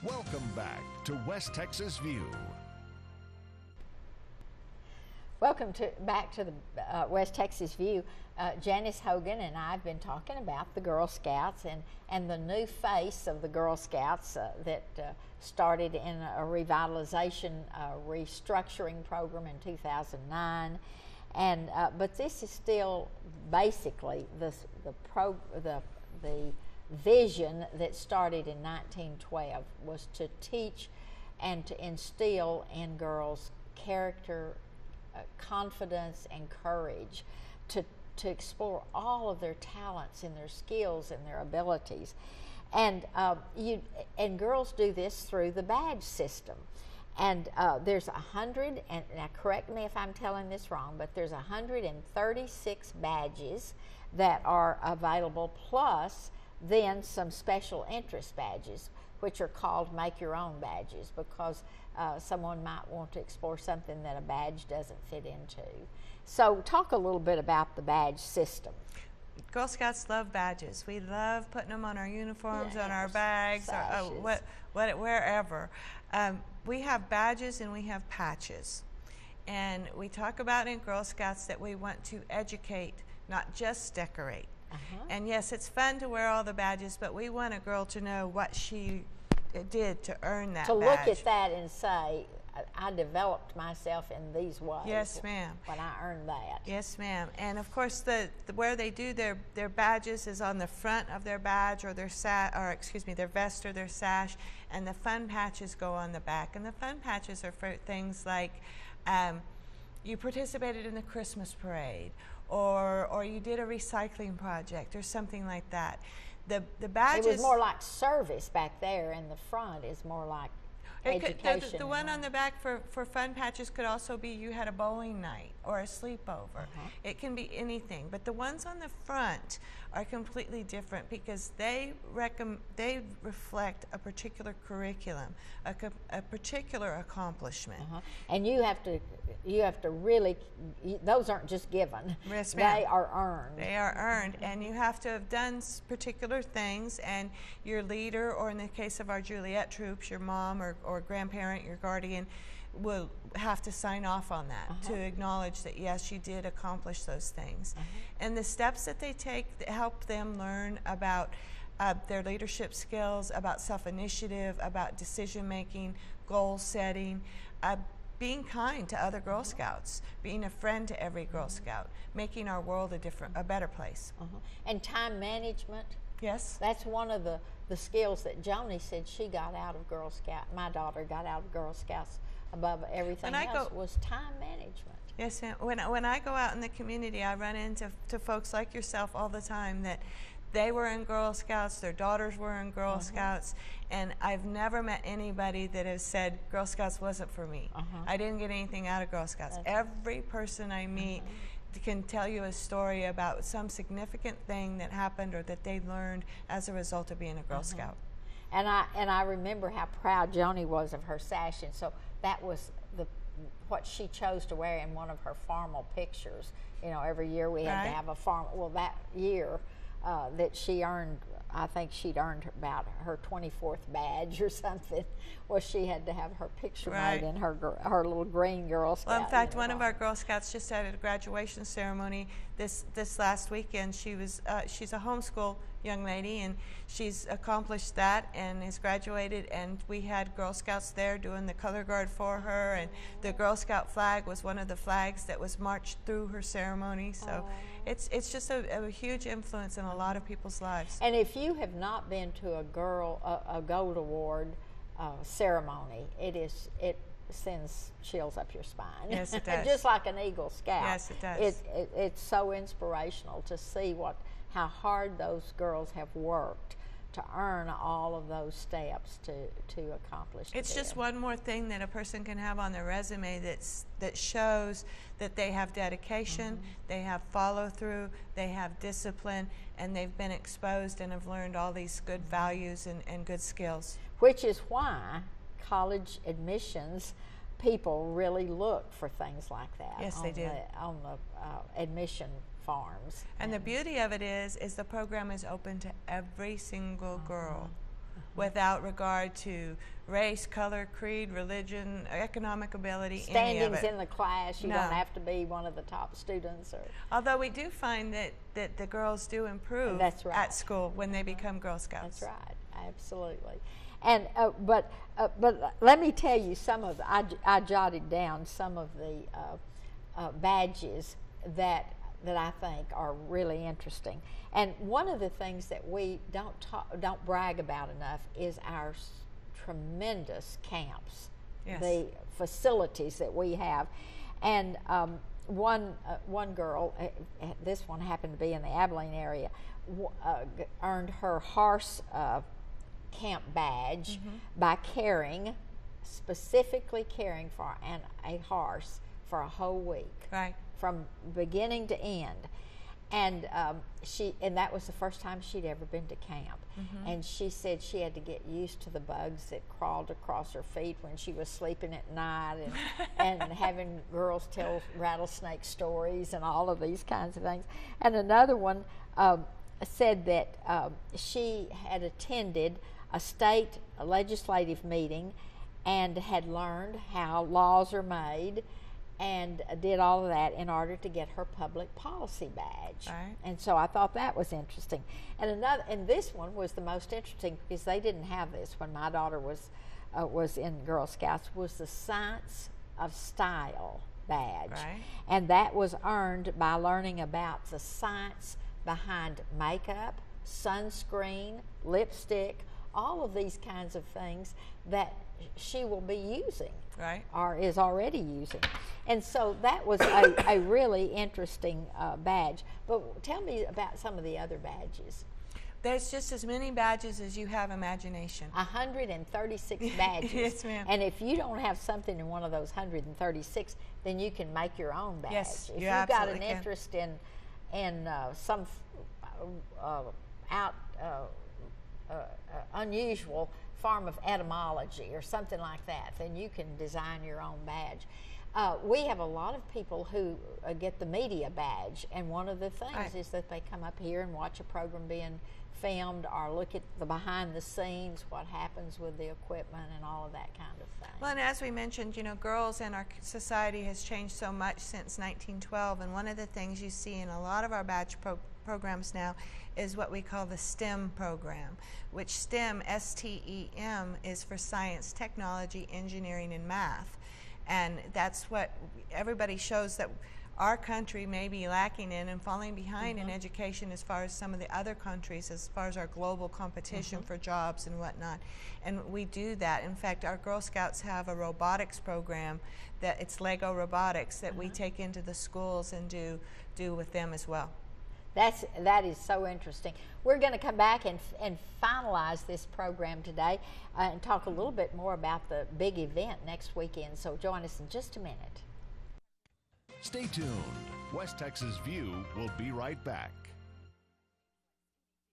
Welcome back to West Texas View. Welcome back to the West Texas View. Janice Hogan and I have been talking about the Girl Scouts and the new face of the Girl Scouts that started in a revitalization, restructuring program in 2009. And but this is still basically the vision that started in 1912 was to teach and to instill in girls character, confidence, and courage to explore all of their talents and their skills and their abilities. And girls do this through the badge system. And there's 100, and now correct me if I'm telling this wrong, but there's 136 badges that are available, plus then some special interest badges, which are called make your own badges, because someone might want to explore something that a badge doesn't fit into. So talk a little bit about the badge system. Girl Scouts love badges. We love putting them on our uniforms, on our bags, or wherever. We have badges and we have patches. And we talk about in Girl Scouts that we want to educate, not just decorate. And yes, it's fun to wear all the badges, but we want a girl to know what she did to earn that badge. To look at that and say, I developed myself in these ways. Yes, ma'am. When I earned that. Yes, ma'am. And of course, where they do their badges is on the front of their badge or their vest or their sash, and the fun patches go on the back. And the fun patches are for things like you participated in the Christmas parade, or you did a recycling project or something like that. The badges. It was more like service back there, and the front is more like education. The one on the back for fun patches could also be you had a bowling night or a sleepover. It can be anything, but the ones on the front are completely different because they reflect a particular curriculum, a particular accomplishment. And you have to really, those aren't just given. Yes, ma'am. They are earned. They are earned, and you have to have done particular things, and your leader, or in the case of our Juliet troops, your mom or grandparent, your guardian, will have to sign off on that to acknowledge that yes, you did accomplish those things. And the steps that they take that help them learn about their leadership skills, about self-initiative, about decision-making, goal setting, being kind to other Girl Scouts, being a friend to every Girl Scout, making our world a better place. And time management. Yes. That's one of the skills that Joni said she got out of Girl Scout. My daughter got out of Girl Scouts above everything else was time management. Yes, ma'am. When I go out in the community, I run into folks like yourself all the time that they were in Girl Scouts, their daughters were in Girl Scouts, and I've never met anybody that has said Girl Scouts wasn't for me. I didn't get anything out of Girl Scouts. Every person I meet can tell you a story about some significant thing that happened or that they learned as a result of being a Girl Scout. And I remember how proud Joni was of her sash, and so that was what she chose to wear in one of her formal pictures. You know, every year we had to have a formal. Well, that year that she earned, I think she'd earned about her 24th badge or something. Well, she had to have her picture made in her little green Girl Scout. Well, in fact, one of our Girl Scouts just had a graduation ceremony this last weekend. She's a homeschool young lady, and she's accomplished that and has graduated, and we had Girl Scouts there doing the color guard for her, and the Girl Scout flag was one of the flags that was marched through her ceremony. So it's just a huge influence in a lot of people's lives. And if you have not been to a Gold Award ceremony, it sends chills up your spine. Yes, it does. Just like an Eagle Scout. Yes, it does. It's so inspirational to see how hard those girls have worked to earn all of those steps to accomplish. It's just one more thing that a person can have on their resume that shows that they have dedication, they have follow through, they have discipline, and they've been exposed and have learned all these good values and good skills. Which is why college admissions people really look for things like that. Yes, they do. On the admission forms. And the beauty of it is the program is open to every single girl. without regard to race, color, creed, religion, economic ability, any of Standings it. in the class, you No. don't have to be one of the top students. Or Although we do find that the girls do improve That's right. at school when they become Girl Scouts. That's right, absolutely. And but let me tell you some of I jotted down some of the badges that I think are really interesting. And one of the things that we don't brag about enough is our tremendous camps, Yes. the facilities that we have. And one girl, this one happened to be in the Abilene area, earned her horse camp badge by specifically caring for a horse for a whole week, Right. from beginning to end. And and that was the first time she'd ever been to camp. And she said she had to get used to the bugs that crawled across her feet when she was sleeping at night, and having girls tell rattlesnake stories and all of these kinds of things. And another one said that she had attended a state legislative meeting and had learned how laws are made, and did all of that in order to get her public policy badge. Right. And so I thought that was interesting. And this one was the most interesting because they didn't have this when my daughter was in Girl Scouts, was the Science of Style badge. Right. And that was earned by learning about the science behind makeup, sunscreen, lipstick, all of these kinds of things that she will be using. Right. Or is already using. And so that was a really interesting badge. But tell me about some of the other badges. There's just as many badges as you have imagination. 136 badges. Yes, ma'am. And if you don't have something in one of those 136, then you can make your own badge. Yes, if you you've got an absolutely can. interest in some unusual form of etymology or something like that, then you can design your own badge. We have a lot of people who get the media badge, and one of the things Right. is that they come up here and watch a program being filmed or look at the behind the scenes, what happens with the equipment and all of that kind of thing. Well, and as we mentioned, girls in our society has changed so much since 1912, and one of the things you see in a lot of our badge programs now is what we call the STEM program, which STEM, S-T-E-M, is for science, technology, engineering, and math. And that's what everybody shows that our country may be lacking in and falling behind in education as far as some of the other countries, as far as our global competition for jobs and whatnot. And we do that. In fact, our Girl Scouts have a robotics program that it's Lego Robotics that we take into the schools and do with them as well. That is so interesting. We're going to come back and finalize this program today and talk a little bit more about the big event next weekend. So join us in just a minute. Stay tuned. West Texas View will be right back.